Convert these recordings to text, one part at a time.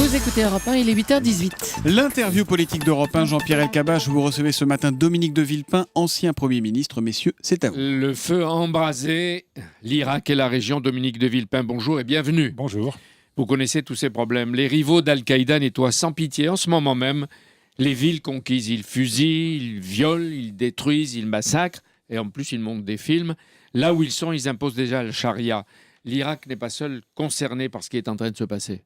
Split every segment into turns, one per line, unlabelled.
Vous écoutez Europe 1, il est 8h18.
L'interview politique d'Europe 1, Jean-Pierre Elkabbach, vous recevez ce matin Dominique de Villepin, ancien Premier ministre. Messieurs, c'est à vous.
Le feu a embrasé l'Irak et la région. Dominique de Villepin, bonjour et bienvenue.
Bonjour.
Vous connaissez tous ces problèmes. Les rivaux d'Al-Qaïda nettoient sans pitié en ce moment même les villes conquises. Ils fusillent, ils violent, ils détruisent, ils massacrent. Et en plus, ils montent des films. Là où ils sont, ils imposent déjà le charia. L'Irak n'est pas seul concerné par ce qui est en train de se passer.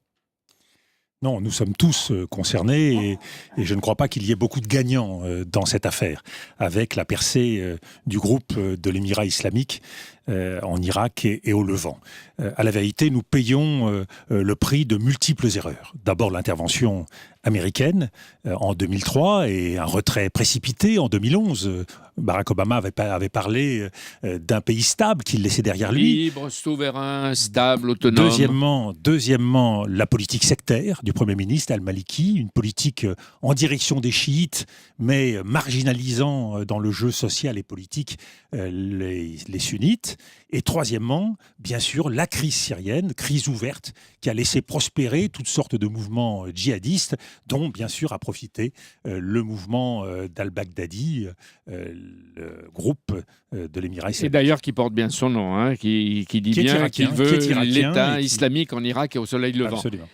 Non, nous sommes tous concernés et je ne crois pas qu'il y ait beaucoup de gagnants dans cette affaire, avec la percée du groupe de l'Émirat islamique en Irak et au Levant. À la vérité, nous payons le prix de multiples erreurs. D'abord l'intervention américaine en 2003 et un retrait précipité en 2011. Barack Obama avait parlé d'un pays stable qu'il laissait derrière lui.
Libre, souverain, stable, autonome.
Deuxièmement, la politique sectaire du Premier ministre Al-Maliki, une politique en direction des chiites, mais marginalisant dans le jeu social et politique les sunnites. Et troisièmement, bien sûr, la crise syrienne, crise ouverte, qui a laissé prospérer toutes sortes de mouvements djihadistes, dont bien sûr a profité le mouvement d'Al-Baghdadi, le groupe de l'Émirat islamique.
Et d'ailleurs qui porte bien son nom, hein, qui dit bien qu'il veut l'État islamique en Irak et au soleil levant.
Absolument.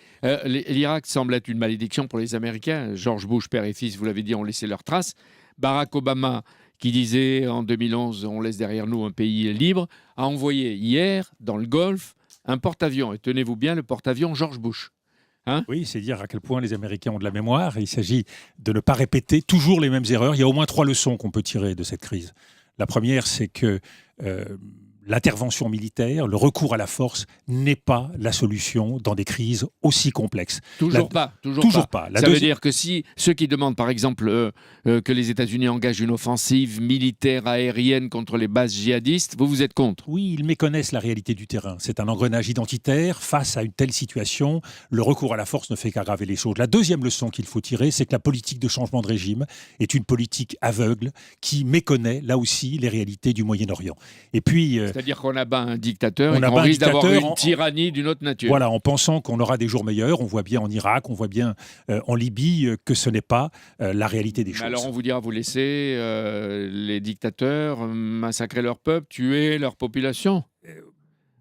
L'Irak semble être une malédiction pour les Américains. George Bush, père et fils, vous l'avez dit, ont laissé leurs traces. Barack Obama, qui disait en 2011 « on laisse derrière nous un pays libre », a envoyé hier, dans le Golfe, un porte-avions. Et tenez-vous bien, le porte-avions George Bush. Hein ?
Oui, c'est dire à quel point les Américains ont de la mémoire. Il s'agit de ne pas répéter toujours les mêmes erreurs. Il y a au moins 3 leçons qu'on peut tirer de cette crise. La première, c'est que l'intervention militaire, le recours à la force n'est pas la solution dans des crises aussi complexes.
Toujours pas.
La
Ça veut dire que si ceux qui demandent, par exemple, que les États-Unis engagent une offensive militaire aérienne contre les bases djihadistes, vous êtes contre ?
Oui, ils méconnaissent la réalité du terrain. C'est un engrenage identitaire. Face à une telle situation, le recours à la force ne fait qu'aggraver les choses. La deuxième leçon qu'il faut tirer, c'est que la politique de changement de régime est une politique aveugle qui méconnaît, là aussi, les réalités du Moyen-Orient. Et puis...
C'est-à-dire qu'on abat un dictateur et qu'on risque d'avoir une tyrannie d'une autre nature.
Voilà, en pensant qu'on aura des jours meilleurs. On voit bien en Irak, on voit bien en Libye que ce n'est pas la réalité des choses.
Alors on vous dira, vous laissez les dictateurs massacrer leur peuple, tuer leur population ?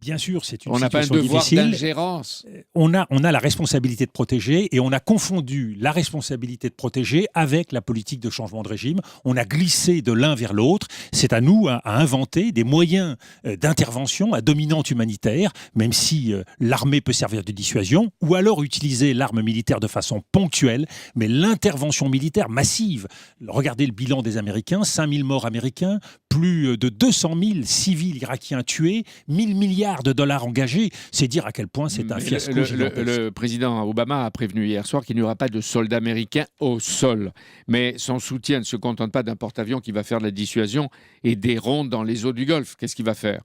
Bien sûr, c'est une
on n'a pas un
situation
devoir
difficile.
d'ingérence.
On a la responsabilité de protéger et on a confondu la responsabilité de protéger avec la politique de changement de régime. On a glissé de l'un vers l'autre. C'est à nous à inventer des moyens d'intervention à dominante humanitaire, même si l'armée peut servir de dissuasion, ou alors utiliser l'arme militaire de façon ponctuelle, mais l'intervention militaire massive. Regardez le bilan des Américains, 5000 morts américains, plus de 200 000 civils irakiens tués, 1000 milliards de dollars engagés, c'est dire à quel point c'est un fiasco gigantesque.
Le président Obama a prévenu hier soir qu'il n'y aura pas de soldats américains au sol. Mais son soutien ne se contente pas d'un porte-avions qui va faire de la dissuasion et des rondes dans les eaux du Golfe. Qu'est-ce qu'il va faire ?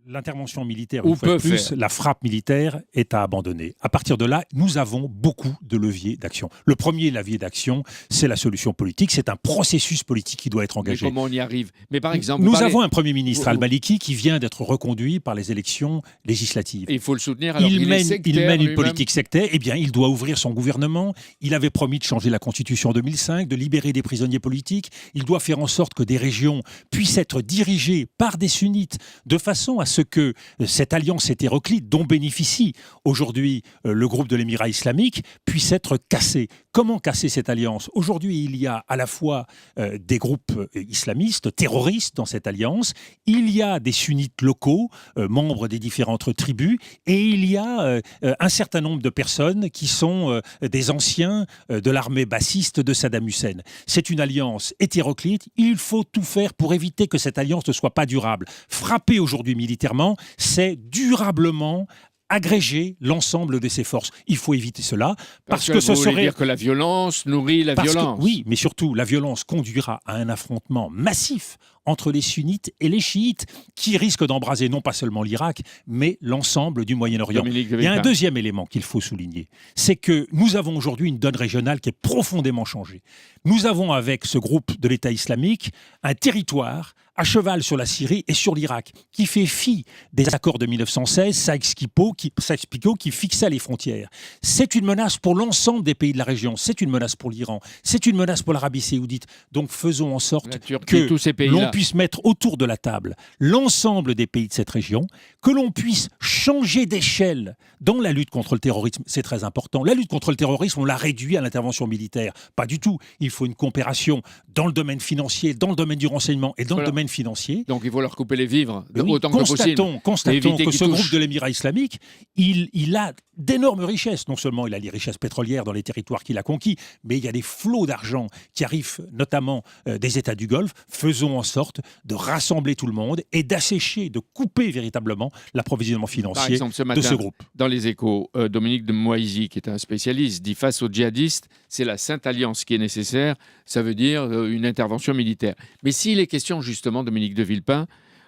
L'intervention militaire, une fois de plus, la frappe militaire est à abandonner. À partir de là, nous avons beaucoup de leviers d'action. Le premier levier d'action, c'est la solution politique. C'est un processus politique qui doit être engagé.
Mais comment on y arrive ? Mais par exemple,
nous avons un Premier ministre, Al-Maliki, qui vient d'être reconduit par les élections législatives.
Et il faut le soutenir alors
il mène une politique sectaire. Eh bien, il doit ouvrir son gouvernement. Il avait promis de changer la Constitution en 2005, de libérer des prisonniers politiques. Il doit faire en sorte que des régions puissent être dirigées par des sunnites de façon à ce que cette alliance hétéroclite dont bénéficie aujourd'hui le groupe de l'Émirat islamique puisse être cassée. Comment casser cette alliance ? Aujourd'hui, il y a à la fois des groupes islamistes, terroristes dans cette alliance, il y a des sunnites locaux, membres des différentes tribus, et il y a un certain nombre de personnes qui sont des anciens de l'armée bassiste de Saddam Hussein. C'est une alliance hétéroclite, il faut tout faire pour éviter que cette alliance ne soit pas durable. Frapper aujourd'hui militairement, c'est durablement agréger l'ensemble de ses forces. Il faut éviter cela parce que ce serait
dire que la violence nourrit la violence.
Oui, mais surtout la violence conduira à un affrontement massif entre les sunnites et les chiites qui risquent d'embraser non pas seulement l'Irak, mais l'ensemble du Moyen-Orient. Il y a un deuxième élément qu'il faut souligner, c'est que nous avons aujourd'hui une donne régionale qui est profondément changée. Nous avons avec ce groupe de l'État islamique un territoire à cheval sur la Syrie et sur l'Irak, qui fait fi des accords de 1916, Sykes-Picot, qui fixait les frontières. C'est une menace pour l'ensemble des pays de la région, c'est une menace pour l'Iran, c'est une menace pour l'Arabie saoudite. Donc faisons en sorte que
tous ces
l'on puisse mettre autour de la table l'ensemble des pays de cette région, que l'on puisse changer d'échelle dans la lutte contre le terrorisme. C'est très important. La lutte contre le terrorisme, on l'a réduit à l'intervention militaire. Pas du tout. Il faut une coopération dans le domaine financier, dans le domaine du renseignement et dans le domaine financier.
Donc il faut leur couper les vivres
Oui,
autant que possible.
Constatons que ce groupe de l'Émirat islamique, il a d'énormes richesses. Non seulement il a les richesses pétrolières dans les territoires qu'il a conquis, mais il y a des flots d'argent qui arrivent notamment des États du Golfe. Faisons en sorte de rassembler tout le monde et d'assécher, de couper véritablement l'approvisionnement financier
exemple, ce matin,
de ce groupe.
Dans les Échos, Dominique de Moisy, qui est un spécialiste, dit face aux djihadistes, c'est la Sainte Alliance qui est nécessaire, ça veut dire une intervention militaire. Mais s'il est question justement, Dominique de Villepin,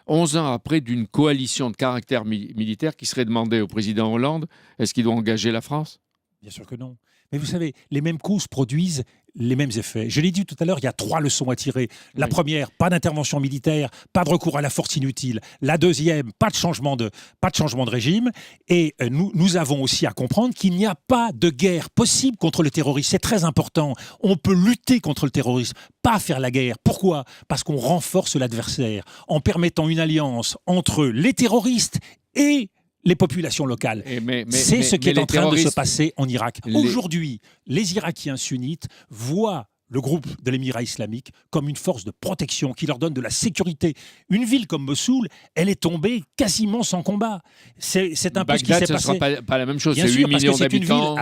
11 ans après, d'une coalition de caractère militaire qui serait demandée au président Hollande, est-ce qu'il doit engager la France ?
Bien sûr que non. Mais vous savez, les mêmes causes produisent les mêmes effets. Je l'ai dit tout à l'heure, il y a 3 leçons à tirer. La première, pas d'intervention militaire, pas de recours à la force inutile. La deuxième, pas de changement de régime. Et nous avons aussi à comprendre qu'il n'y a pas de guerre possible contre le terrorisme. C'est très important. On peut lutter contre le terrorisme, pas faire la guerre. Pourquoi ? Parce qu'on renforce l'adversaire en permettant une alliance entre les terroristes et les populations locales. C'est ce qui est en train de se passer en Irak. Aujourd'hui, les Irakiens sunnites voient le groupe de l'Émirat islamique comme une force de protection qui leur donne de la sécurité. Une ville comme Mossoul, elle est tombée quasiment sans combat. C'est un peu ce qui s'est passé.
Ce ne sera pas la même chose.
Bien
c'est
sûr,
8
parce que
millions
c'est une
d'habitants.
ville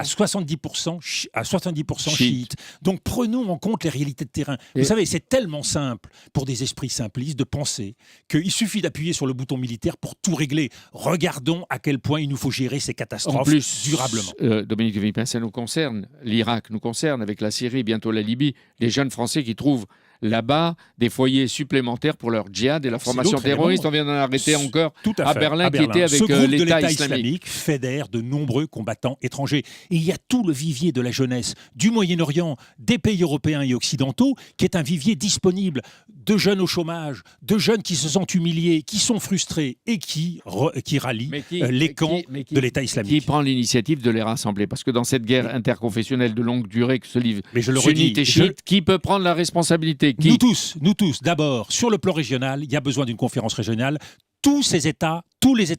à 70% chiite. Donc prenons en compte les réalités de terrain. Vous savez, c'est tellement simple pour des esprits simplistes de penser qu'il suffit d'appuyer sur le bouton militaire pour tout régler. Regardons à quel point il nous faut gérer ces catastrophes
en plus,
durablement.
Dominique de Villepin, ça nous concerne. L'Irak nous concerne avec la Syrie, bientôt la Libye. Les jeunes Français qui trouvent là-bas des foyers supplémentaires pour leur djihad et la formation terroriste. On vient d'en arrêter encore à Berlin, qui était avec l'État islamique.
Fédère de nombreux combattants étrangers. Et il y a tout le vivier de la jeunesse du Moyen-Orient, des pays européens et occidentaux, qui est un vivier disponible de jeunes au chômage, de jeunes qui se sentent humiliés, qui sont frustrés et qui rallient les camps de l'État islamique.
Qui prend l'initiative de les rassembler ? Parce que dans cette guerre interconfessionnelle de longue durée que se livrent
sunnites
et chiites, qui peut prendre la responsabilité ?
Nous tous. D'abord, sur le plan régional, il y a besoin d'une conférence régionale. Tous les États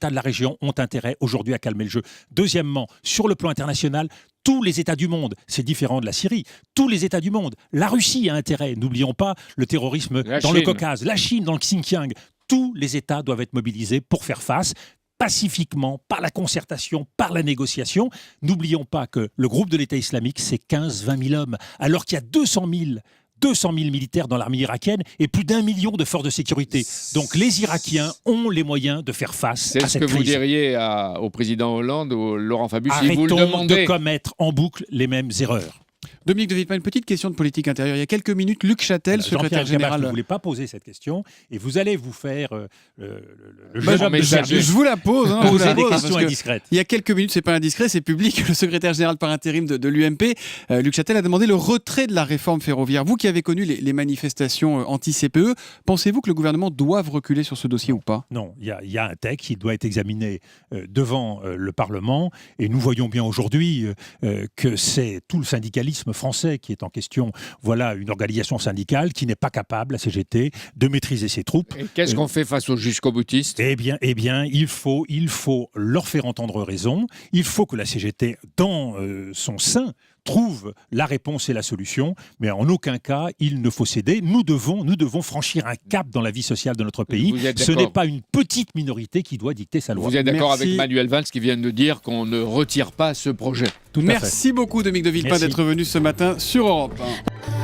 de la région ont intérêt aujourd'hui à calmer le jeu. Deuxièmement, sur le plan international, tous les États du monde, c'est différent de la Syrie, tous les États du monde, la Russie a intérêt, n'oublions pas le terrorisme dans le Caucase, la Chine dans le Xinjiang, tous les États doivent être mobilisés pour faire face pacifiquement, par la concertation, par la négociation. N'oublions pas que le groupe de l'État islamique, c'est 15-20 000 hommes, alors qu'il y a 200 000 militaires dans l'armée irakienne et plus d'1 million de forces de sécurité. Donc les Irakiens ont les moyens de faire face à cette crise.
C'est ce que vous diriez au président Hollande ou Laurent Fabius si vous le
demandez.
demandez.
De commettre en boucle les mêmes erreurs.
Dominique de Villepin, une petite question de politique intérieure. Il y a quelques minutes, Luc Châtel, secrétaire général...
Je ne voulais pas poser cette question et vous allez vous faire le
je vous la pose.
Poser des questions indiscrètes.
Il y a quelques minutes, c'est pas indiscret, c'est public. Le secrétaire général par intérim de l'UMP, Luc Châtel, a demandé le retrait de la réforme ferroviaire. Vous qui avez connu les manifestations anti-CPE, pensez-vous que le gouvernement doive reculer sur ce dossier ou pas ?
Non, il y a un texte qui doit être examiné devant le Parlement et nous voyons bien aujourd'hui que c'est tout le syndicalisme français qui est en question. Voilà une organisation syndicale qui n'est pas capable, la CGT, de maîtriser ses troupes.
Et qu'est-ce qu'on fait face aux jusqu'au-boutistes ?
Eh bien, il faut leur faire entendre raison. Il faut que la CGT, dans son sein, trouve la réponse et la solution, mais en aucun cas, il ne faut céder. Nous devons franchir un cap dans la vie sociale de notre pays. Ce n'est pas une petite minorité qui doit dicter sa loi.
Vous êtes d'accord avec Manuel Valls qui vient de dire qu'on ne retire pas ce projet ?
Merci beaucoup, Dominique de Villepin, d'être venu ce matin sur Europe 1.